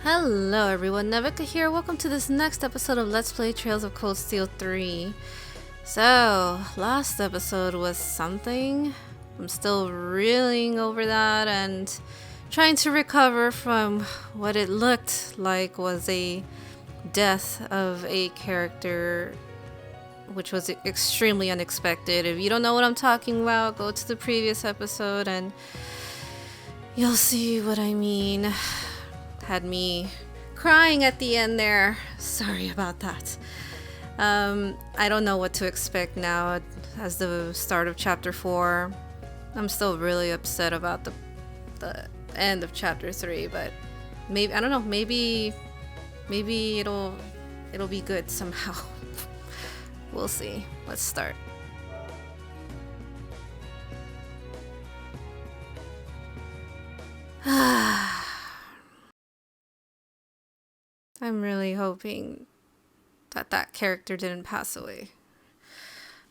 Hello everyone, Nevyka here. Welcome to this next episode of Let's Play Trails of Cold Steel 3. So, last episode was something. I'm still reeling over that and trying to recover from what it looked like was a death of a character, which was extremely unexpected. If you don't know what I'm talking about, go to the previous episode and you'll see what I mean. Had me crying at the end there. Sorry about that. I don't know what to expect now as the start of chapter 4. I'm still really upset about the end of chapter 3, but maybe I don't know, maybe it'll be good somehow. We'll see. Let's start. I'm really hoping that character didn't pass away.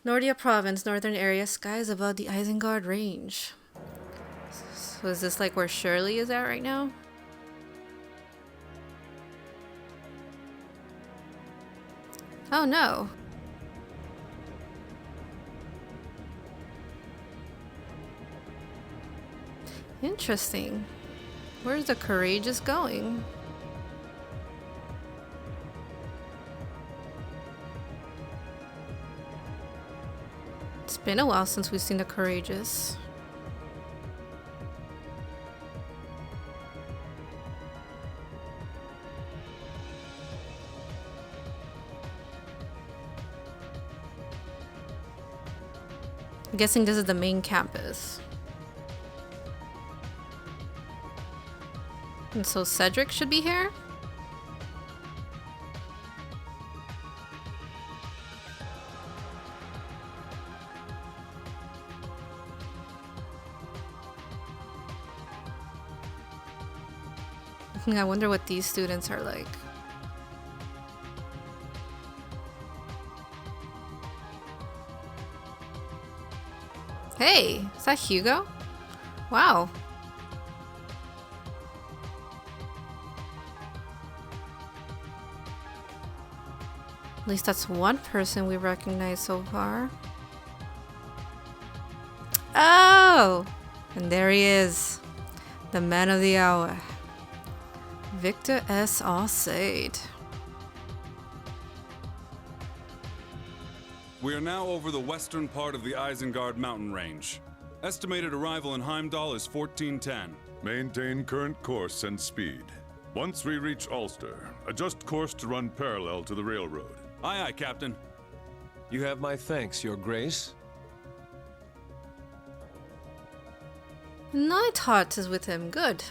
Nordia Province, northern area, skies above the Isengard range. So is this like where Shirley is at right now? Oh no. Interesting. Where's the Courageous going? It's been a while since we've seen the Courageous. I'm guessing this is the main campus. And so Cedric should be here? I wonder what these students are like. Hey, is that Hugo? Wow. At least that's one person we recognize so far. Oh! And there he is. The man of the hour. Victor S. Arseid. We are now over the western part of the Isengard mountain range. Estimated arrival in Heimdall is 1410. Maintain current course and speed. Once we reach Ulster, adjust course to run parallel to the railroad. Aye, aye, Captain. You have my thanks, Your Grace. Nightheart is with him. Good.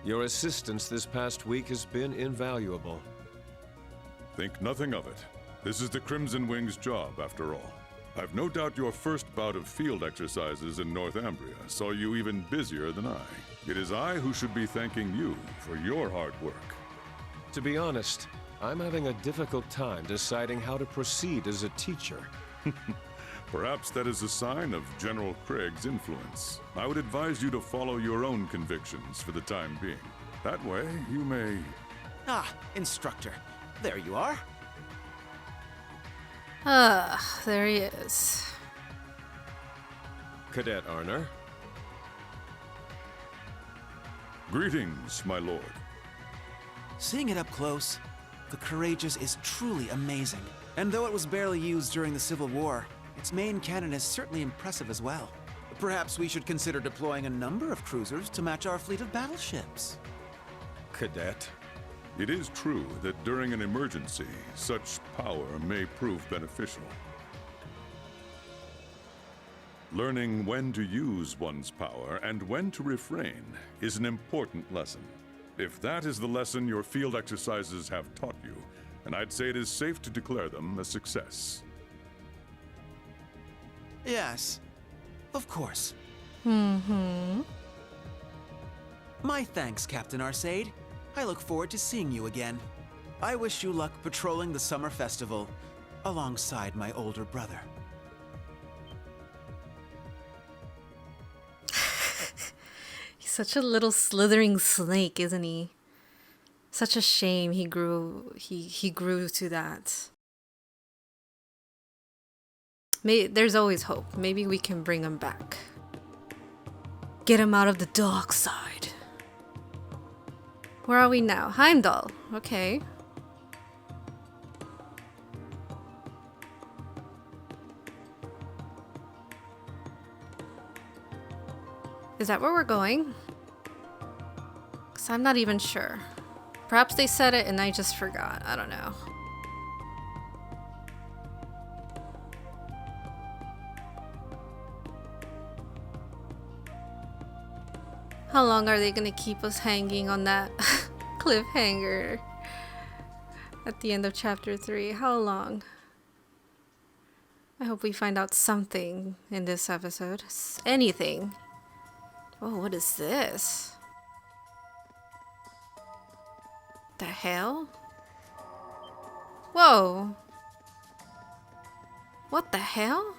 Your assistance this past week has been invaluable. Think nothing of it. This is the Crimson Wing's job, after all. I've no doubt your first bout of field exercises in Northumbria saw you even busier than I. It is I who should be thanking you for your hard work. To be honest, I'm having a difficult time deciding how to proceed as a teacher. Perhaps that is a sign of General Craig's influence. I would advise you to follow your own convictions for the time being. That way, you may... Ah, instructor. There you are. There he is. Cadet Arner. Greetings, my lord. Seeing it up close, the Courageous is truly amazing. And though it was barely used during the Civil War, its main cannon is certainly impressive as well. Perhaps we should consider deploying a number of cruisers to match our fleet of battleships. Cadet. It is true that during an emergency, such power may prove beneficial. Learning when to use one's power and when to refrain is an important lesson. If that is the lesson your field exercises have taught you, then I'd say it is safe to declare them a success. Yes, of course. Mm-hmm. My thanks, Captain Arseid. I look forward to seeing you again. I wish you luck patrolling the summer festival alongside my older brother. He's such a little slithering snake, isn't he? Such a shame he grew to that. There's always hope. Maybe we can bring him back. Get him out of the dark side. Where are we now? Heimdall. Okay. Is that where we're going? Because I'm not even sure. Perhaps they said it and I just forgot. I don't know. How long are they gonna keep us hanging on that cliffhanger at the end of chapter 3? How long? I hope we find out something in this episode. Anything. Oh, what is this? The hell? Whoa. What the hell?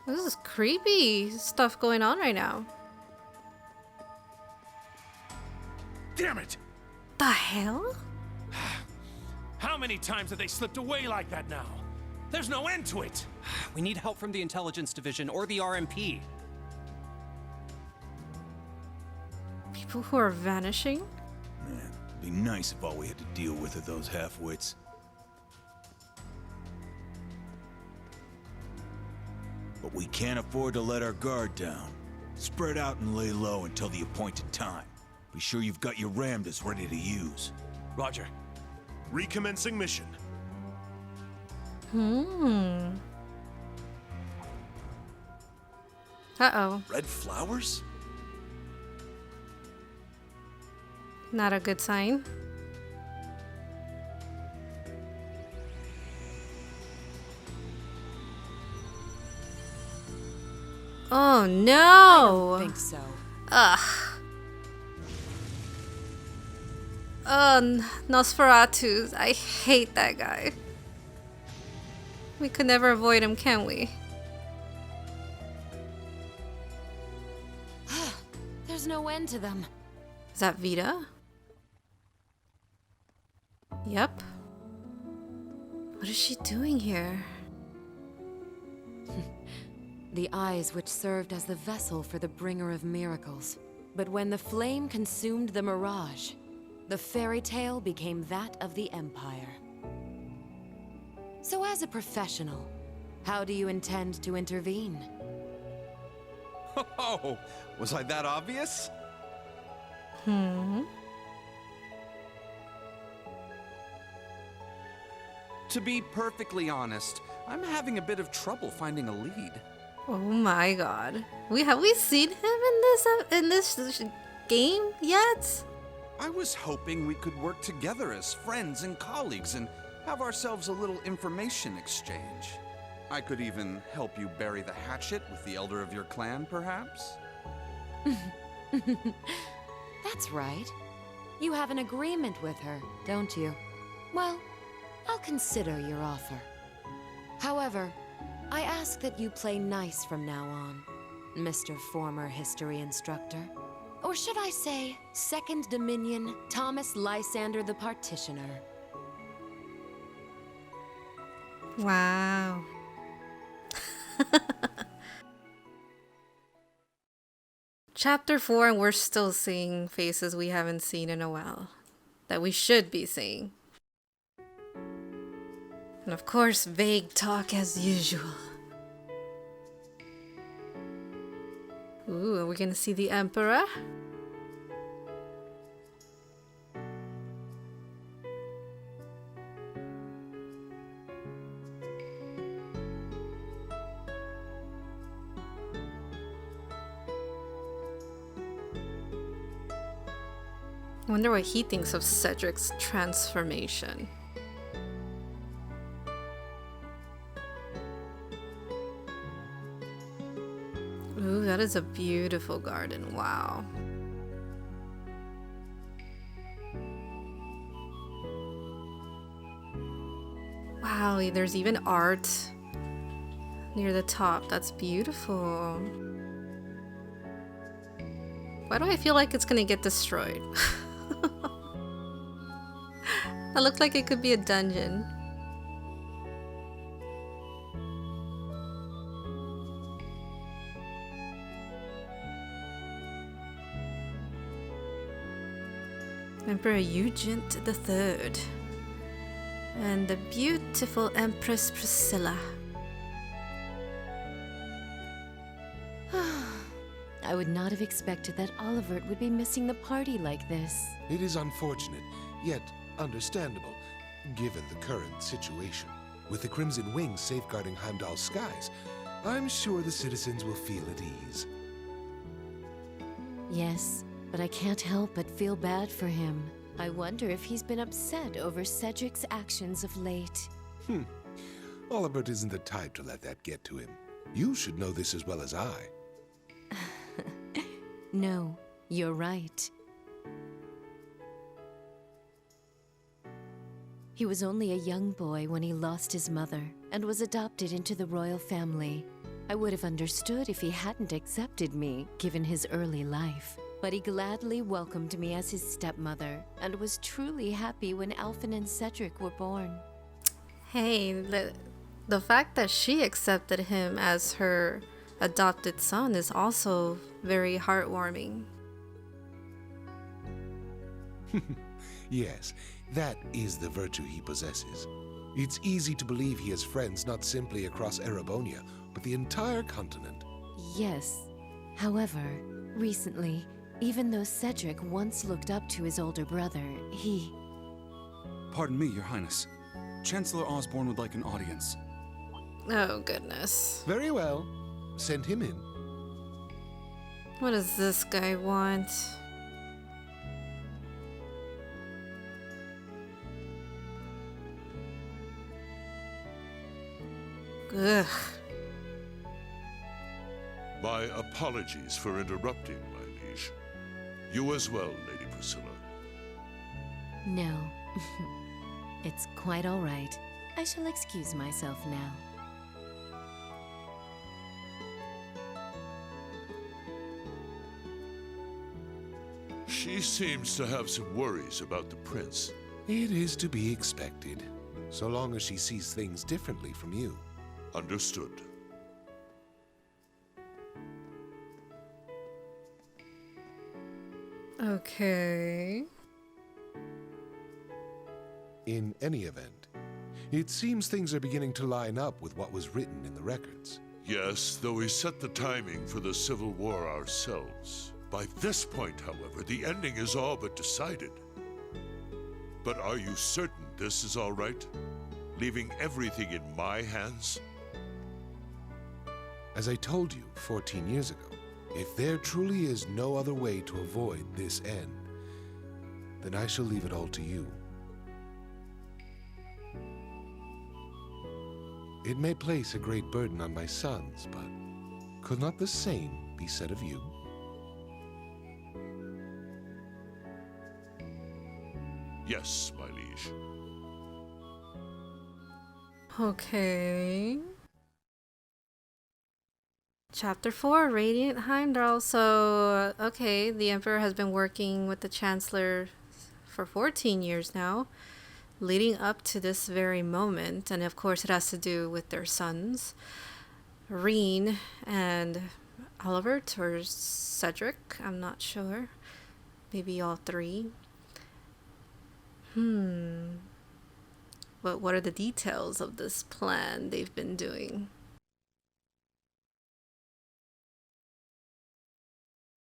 This is creepy stuff going on right now. Damn it! The hell? How many times have they slipped away like that now? There's no end to it! We need help from the Intelligence Division or the RMP. People who are vanishing? Man, it'd be nice if all we had to deal with are those half-wits. But we can't afford to let our guard down. Spread out and lay low until the appointed time. Be sure you've got your Ramdas ready to use. Roger. Recommencing mission. Uh-oh. Red flowers? Not a good sign. Oh no! I don't think so. Ugh. Nosferatu. I hate that guy. We could never avoid him, can we? There's no end to them. Is that Vita? Yep. What is she doing here? The eyes which served as the vessel for the bringer of miracles. But when the flame consumed the mirage, the fairy tale became that of the Empire. So as a professional, how do you intend to intervene? Oh, was I that obvious? To be perfectly honest, I'm having a bit of trouble finding a lead. Oh my god. Have we seen him in this game yet? I was hoping we could work together as friends and colleagues and have ourselves a little information exchange. I could even help you bury the hatchet with the elder of your clan, perhaps? That's right. You have an agreement with her, don't you? Well, I'll consider your offer. However, I ask that you play nice from now on, Mr. Former History Instructor. Or should I say, Second Dominion Thomas Lysander the Partitioner. Wow. Chapter 4, and we're still seeing faces we haven't seen in a while. That we should be seeing. And of course, vague talk as usual. Ooh, are we gonna see the Emperor? I wonder what he thinks of Cedric's transformation. Ooh, that is a beautiful garden. Wow. Wow, there's even art near the top. That's beautiful. Wow, Why do I feel like it's gonna get destroyed? That looked like it could be a dungeon. Emperor Eugent III. And the beautiful Empress Priscilla. I would not have expected that Olivert would be missing the party like this. It is unfortunate, yet understandable, given the current situation. With the Crimson Wings safeguarding Heimdall's skies, I'm sure the citizens will feel at ease. Yes, but I can't help but feel bad for him. I wonder if he's been upset over Cedric's actions of late. Olivert isn't the type to let that get to him. You should know this as well as I. No, you're right. He was only a young boy when he lost his mother and was adopted into the royal family. I would have understood if he hadn't accepted me, given his early life. But he gladly welcomed me as his stepmother and was truly happy when Alphen and Cedric were born. Hey, the fact that she accepted him as her adopted son is also very heartwarming. Yes, that is the virtue he possesses. It's easy to believe he has friends not simply across Erebonia, but the entire continent. Yes. However, recently, even though Cedric once looked up to his older brother, he... Pardon me, Your Highness. Chancellor Osbourne would like an audience. Oh, goodness. Very well. Send him in. What does this guy want? Ugh. My apologies for interrupting, my liege. You as well, Lady Priscilla. No. It's quite all right. I shall excuse myself now. She seems to have some worries about the prince. It is to be expected, so long as she sees things differently from you. Understood. Okay. In any event, it seems things are beginning to line up with what was written in the records. Yes, though we set the timing for the Civil War ourselves. By this point, however, the ending is all but decided. But are you certain this is all right? Leaving everything in my hands? As I told you 14 years ago, if there truly is no other way to avoid this end, then I shall leave it all to you. It may place a great burden on my sons, but could not the same be said of you? Yes, my liege. Okay. Chapter 4, Radiant Heimdall. So, okay, the Emperor has been working with the Chancellor for 14 years now, leading up to this very moment. And of course, it has to do with their sons, Reen and Olivert, or Cedric. I'm not sure. Maybe all three. But what are the details of this plan they've been doing?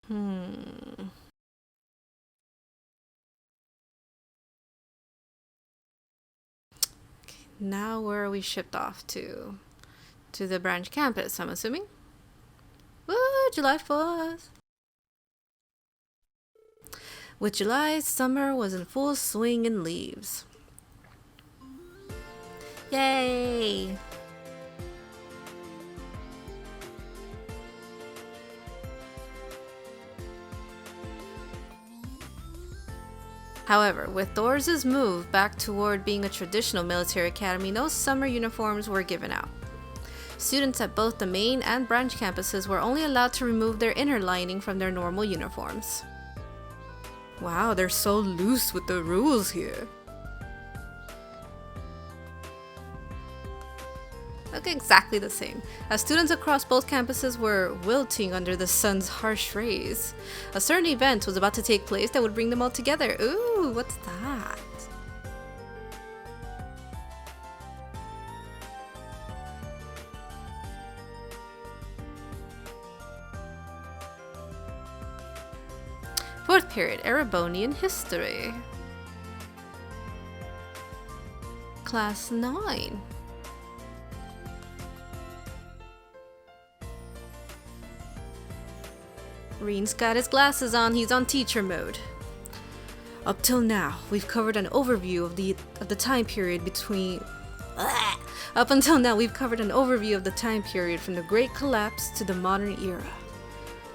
Okay, now where are we shipped off to? To the branch campus, I'm assuming? Woo! July 4th! With July, summer was in full swing and leaves. Yay! However, with Thor's move back toward being a traditional military academy, no summer uniforms were given out. Students at both the main and branch campuses were only allowed to remove their inner lining from their normal uniforms. Wow, they're so loose with the rules here. Look exactly the same, as students across both campuses were wilting under the sun's harsh rays. A certain event was about to take place that would bring them all together. Ooh, what's that? Fourth period, Erebonian History. Class 9. Reen's got his glasses on, he's on teacher mode. Up till now, we've covered an overview of the time period between... Up until now, we've covered an overview of the time period from the Great Collapse to the modern era.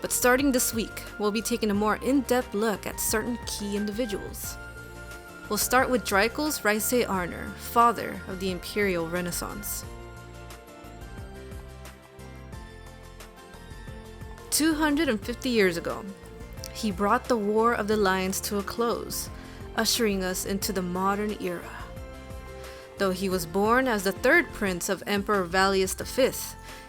But starting this week, we'll be taking a more in-depth look at certain key individuals. We'll start with Dreikel's Reise Arner, father of the Imperial Renaissance. 250 years ago, he brought the War of the Lions to a close, ushering us into the modern era. Though he was born as the third prince of Emperor Valius V,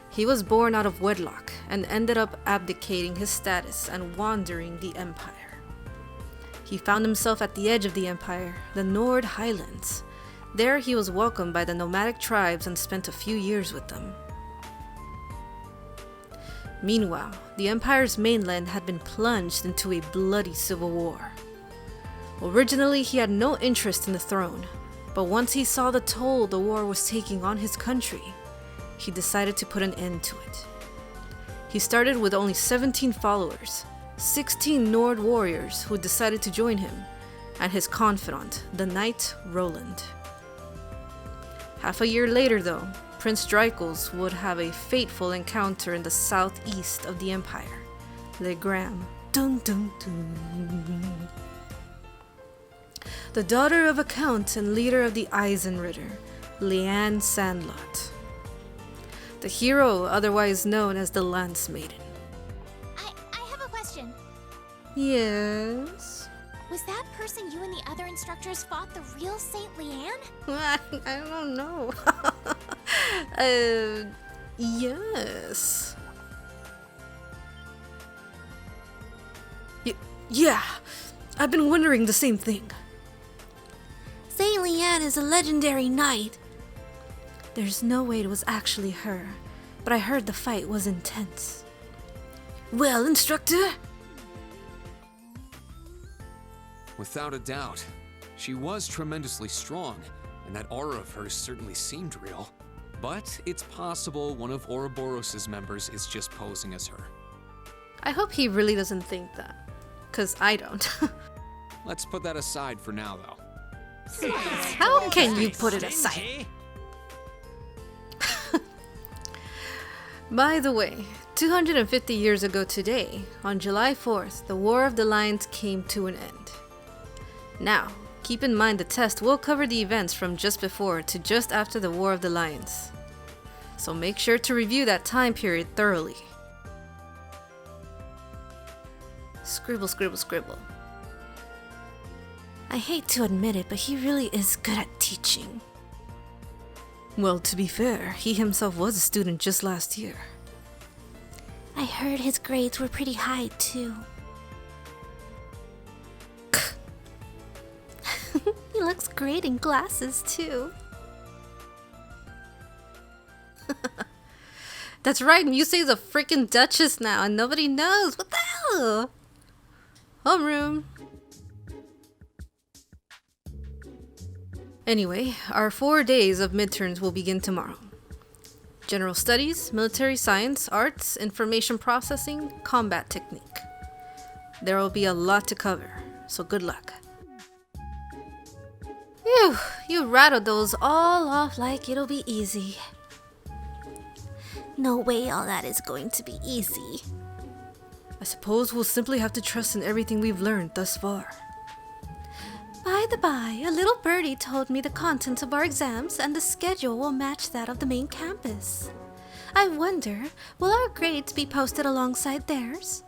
he was born out of wedlock and ended up abdicating his status and wandering the empire. He found himself at the edge of the empire, the Nord Highlands. There he was welcomed by the nomadic tribes and spent a few years with them. Meanwhile, the empire's mainland had been plunged into a bloody civil war. Originally, he had no interest in the throne, but once he saw the toll the war was taking on his country, he decided to put an end to it. He started with only 17 followers, 16 Nord warriors who decided to join him, and his confidant, the knight Roland. Half a year later, though, Prince Dreikel would have a fateful encounter in the southeast of the empire, Le Gram. Dun dun dun. The daughter of a count and leader of the Eisenritter, Leanne Sandlot. The hero, otherwise known as the Lance Maiden. I have a question. Yes? Was that person you and the other instructors fought the real Saint Leanne? I don't know. Yes. Yeah, I've been wondering the same thing. Saint Leanne is a legendary knight. There's no way it was actually her, but I heard the fight was intense. Well, instructor? Without a doubt. She was tremendously strong, and that aura of hers certainly seemed real. But it's possible one of Ouroboros' members is just posing as her. I hope he really doesn't think that, 'cause I don't. Let's put that aside for now, though. How can you put it aside? By the way, 250 years ago today, on July 4th, the War of the Lions came to an end. Now, keep in mind the test will cover the events from just before to just after the War of the Lions. So make sure to review that time period thoroughly. Scribble, scribble, scribble. I hate to admit it, but he really is good at teaching. Well, to be fair, he himself was a student just last year. I heard his grades were pretty high, too. He looks great in glasses, too. That's right, Musei's a freaking duchess now, and nobody knows. What the hell? Homeroom. Anyway, our 4 days of midterms will begin tomorrow. General studies, military science, arts, information processing, combat technique. There will be a lot to cover, so good luck. Phew, you rattled those all off like it'll be easy. No way all that is going to be easy. I suppose we'll simply have to trust in everything we've learned thus far. By the by, a little birdie told me the contents of our exams and the schedule will match that of the main campus. I wonder, will our grades be posted alongside theirs?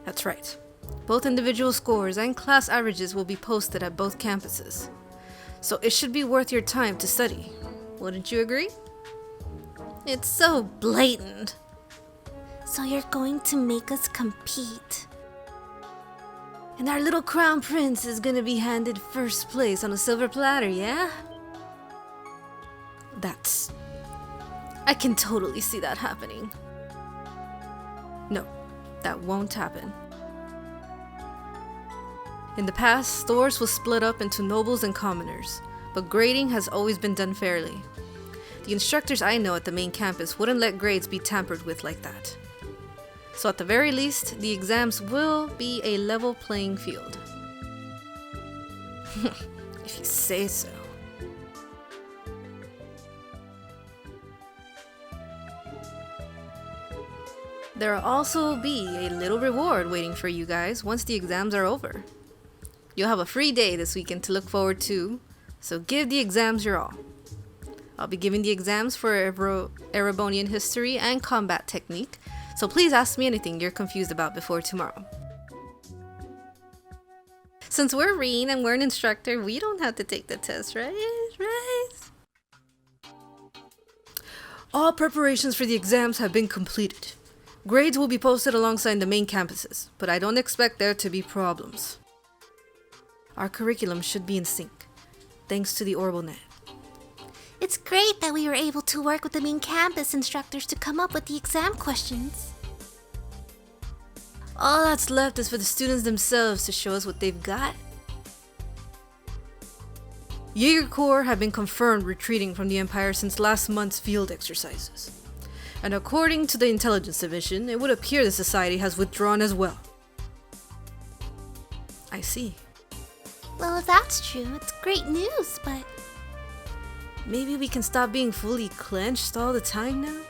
That's right. Both individual scores and class averages will be posted at both campuses. So it should be worth your time to study. Wouldn't you agree? It's so blatant. So you're going to make us compete? And our little crown prince is gonna be handed first place on a silver platter, yeah? I can totally see that happening. No, that won't happen. In the past, stores was split up into nobles and commoners, but grading has always been done fairly. The instructors I know at the main campus wouldn't let grades be tampered with like that. So at the very least, the exams will be a level playing field. If you say so. There will also be a little reward waiting for you guys once the exams are over. You'll have a free day this weekend to look forward to, so give the exams your all. I'll be giving the exams for Erebonian history and combat technique, so please ask me anything you're confused about before tomorrow. Since we're Reen and we're an instructor, we don't have to take the test, right? All preparations for the exams have been completed. Grades will be posted alongside the main campuses, but I don't expect there to be problems. Our curriculum should be in sync, thanks to the Orbital Net. It's great that we were able to work with the main campus instructors to come up with the exam questions. All that's left is for the students themselves to show us what they've got. Jaeger Corps have been confirmed retreating from the Empire since last month's field exercises. And according to the Intelligence Division, it would appear the Society has withdrawn as well. I see. Well, if that's true, it's great news, but... Maybe we can stop being fully clenched all the time now?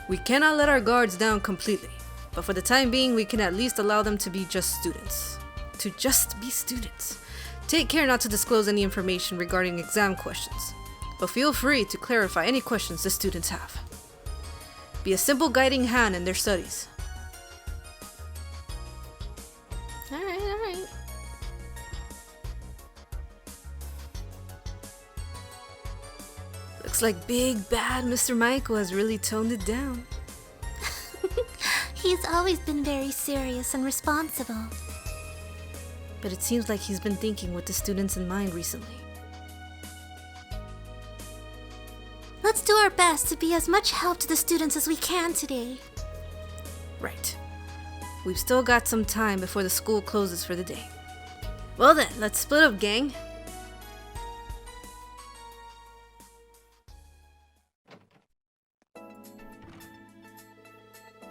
We cannot let our guards down completely, but for the time being, we can at least allow them to be just students. To just be students. Take care not to disclose any information regarding exam questions, but feel free to clarify any questions the students have. Be a simple guiding hand in their studies. Alright. Looks like big bad Mr. Michael has really toned it down. He's always been very serious and responsible. But it seems like he's been thinking with the students in mind recently. Let's do our best to be as much help to the students as we can today. Right. We've still got some time before the school closes for the day. Well then, let's split up, gang.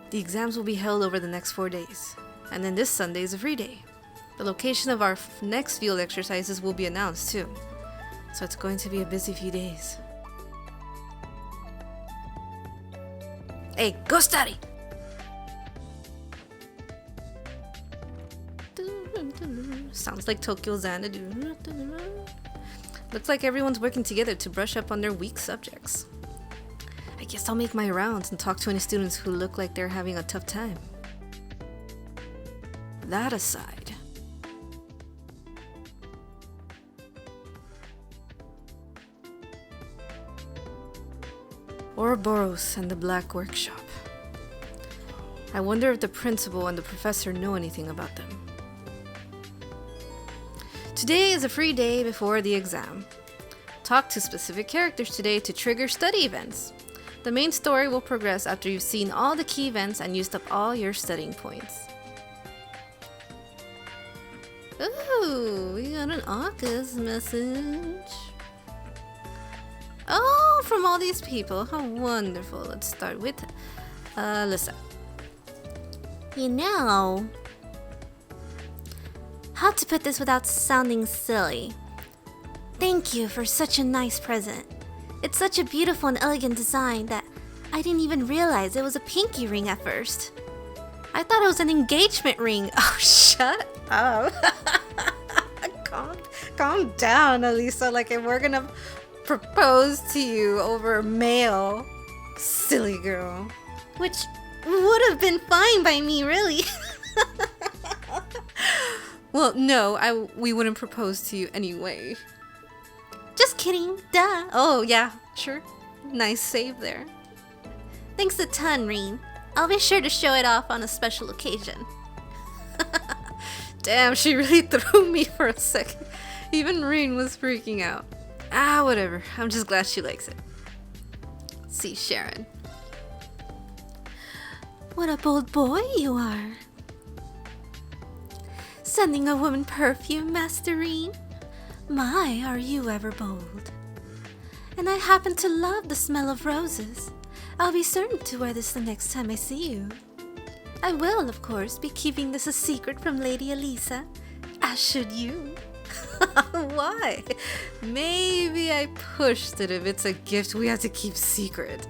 The exams will be held over the next 4 days, and then this Sunday is a free day. The location of our next field exercises will be announced too, so it's going to be a busy few days. Hey, go study! Sounds like Tokyo Xanadu. Looks like everyone's working together to brush up on their weak subjects. I guess I'll make my rounds and talk to any students who look like they're having a tough time. That aside... Ouroboros and the Black Workshop. I wonder if the principal and the professor know anything about them. Today is a free day before the exam. Talk to specific characters today to trigger study events. The main story will progress after you've seen all the key events and used up all your studying points. Ooh, we got an August message. Oh, from all these people. How wonderful. Let's start with Alyssa. You know, how to put this without sounding silly? Thank you for such a nice present. It's such a beautiful and elegant design that I didn't even realize it was a pinky ring at first. I thought it was an engagement ring. Oh, shut up. Calm down, Alyssa. Like, if we're gonna propose to you over mail. Silly girl. Which would have been fine by me, really. Well, no, we wouldn't propose to you anyway. Just kidding, duh. Oh, yeah, sure. Nice save there. Thanks a ton, Reen. I'll be sure to show it off on a special occasion. Damn, she really threw me for a second. Even Reen was freaking out. Ah, whatever. I'm just glad she likes it. See, Sharon. What a bold boy you are. Sending a woman perfume, Master Reen? My, are you ever bold. And I happen to love the smell of roses. I'll be certain to wear this the next time I see you. I will, of course, be keeping this a secret from Lady Elisa, as should you. Why? Maybe I pushed it if it's a gift we have to keep secret.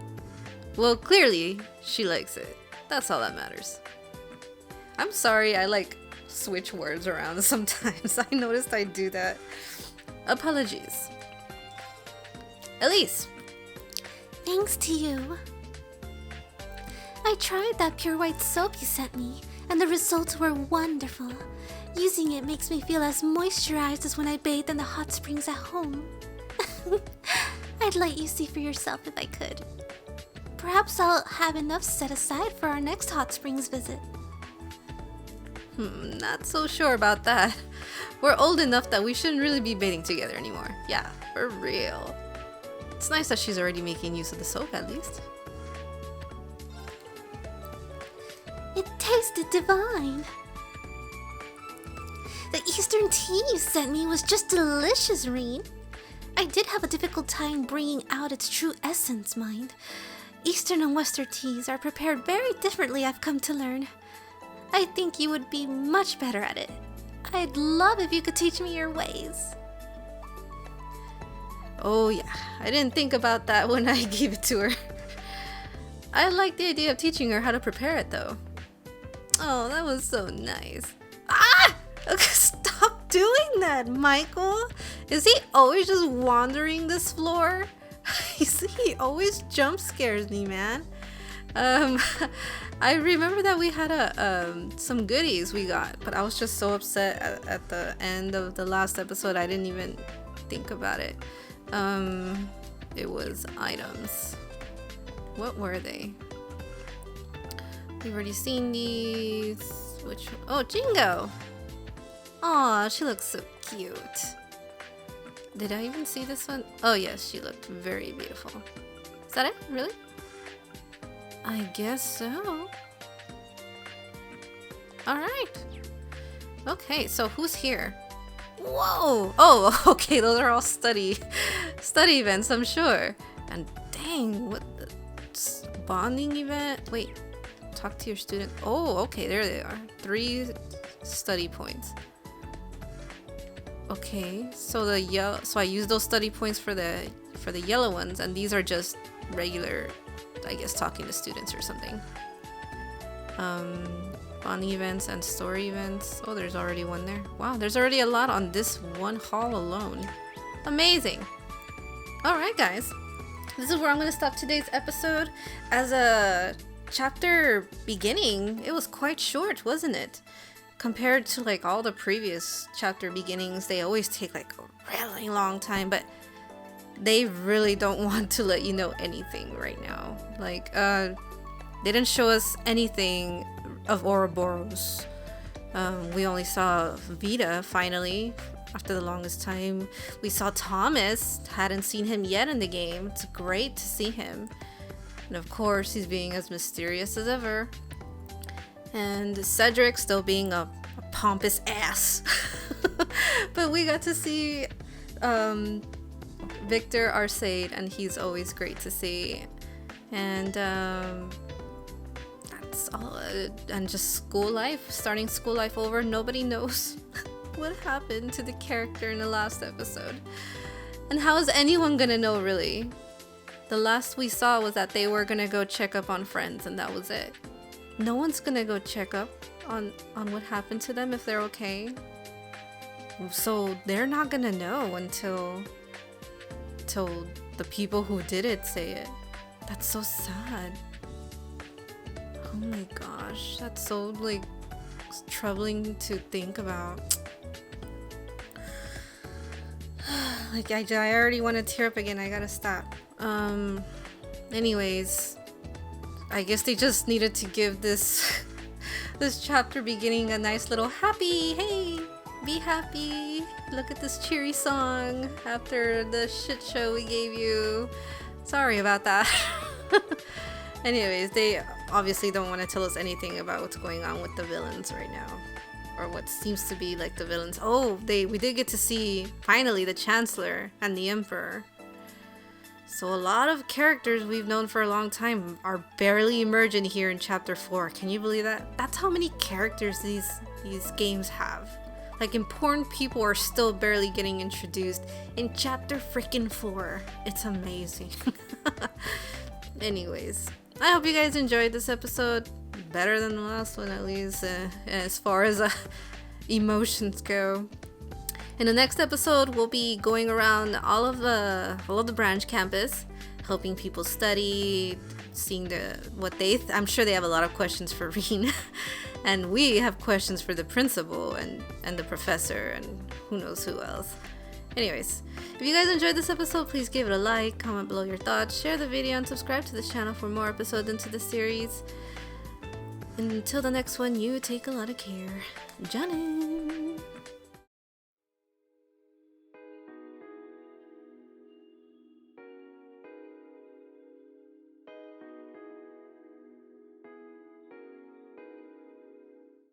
Well, clearly, she likes it. That's all that matters. I'm sorry, I switch words around sometimes. I noticed I do that. Apologies. Elise. Thanks to you. I tried that pure white soap you sent me, and the results were wonderful. Using it makes me feel as moisturized as when I bathed in the hot springs at home. I'd let you see for yourself if I could. Perhaps I'll have enough set aside for our next hot springs visit. Not so sure about that. We're old enough that we shouldn't really be bathing together anymore. Yeah, for real. It's nice that she's already making use of the soap at least. It tasted divine. The Eastern tea you sent me was just delicious, Reen. I did have a difficult time bringing out its true essence, mind. Eastern and Western teas are prepared very differently, I've come to learn. I think you would be much better at it. I'd love if you could teach me your ways. Oh yeah, I didn't think about that when I gave it to her. I like the idea of teaching her how to prepare it though. Oh, that was so nice. Ah! Stop doing that, Michael! Is he always just wandering this floor? He always jump scares me, man. I remember that we had some goodies we got, but I was just so upset at the end of the last episode I didn't even think about it. It was items. What were they? We've already seen these. Which? Oh, Jingo! Aw, she looks so cute. Did I even see this one? Oh yes, she looked very beautiful. Is that it? Really? I guess so. Alright. Okay, so who's here? Whoa! Oh, okay, those are all study events, I'm sure. And dang, what the bonding event? Wait, talk to your student. Oh, okay, there they are. 3 study points. Okay, so I use those study points for the yellow ones, and these are just regular, I guess, talking to students or something. Bonding events and story events. Oh, there's already one there. Wow, there's already a lot on this one hall alone. Amazing. Alright guys, this is where I'm going to stop today's episode. As a chapter beginning, it was quite short, wasn't it? Compared to like all the previous chapter beginnings, they always take like a really long time, but they really don't want to let you know anything right now. Like, they didn't show us anything of Ouroboros. We only saw Vita finally after the longest time. We saw Thomas, hadn't seen him yet in the game. It's great to see him. And of course, he's being as mysterious as ever. And Cedric still being a pompous ass. But we got to see Victor Arseid, and he's always great to see. And that's all. And just school life, starting school life over. Nobody knows what happened to the character in the last episode. And how is anyone gonna know, really? The last we saw was that they were gonna go check up on friends, and that was it. No one's gonna go check up on what happened to them if they're okay. So they're not gonna know until until the people who did it say it. That's so sad. Oh my gosh, that's so like troubling to think about. Like I already want to tear up again. I gotta stop. Anyways, I guess they just needed to give this this chapter beginning a nice little happy. Hey, be happy. Look at this cheery song after the shit show we gave you. Sorry about that. Anyways, they obviously don't want to tell us anything about what's going on with the villains right now, or what seems to be like the villains. Oh, we did get to see finally the Chancellor and the Emperor. So a lot of characters we've known for a long time are barely emerging here in Chapter 4. Can you believe that? That's how many characters these games have. Like, important people are still barely getting introduced in Chapter freaking 4. It's amazing. Anyways, I hope you guys enjoyed this episode. Better than the last one, at least, as far as emotions go. In the next episode, we'll be going around all of the branch campus, helping people study, seeing I'm sure they have a lot of questions for Reen, and we have questions for the principal and the professor and who knows who else. Anyways, if you guys enjoyed this episode, please give it a like, comment below your thoughts, share the video, and subscribe to this channel for more episodes into the series. And until the next one, you take a lot of care. Johnny!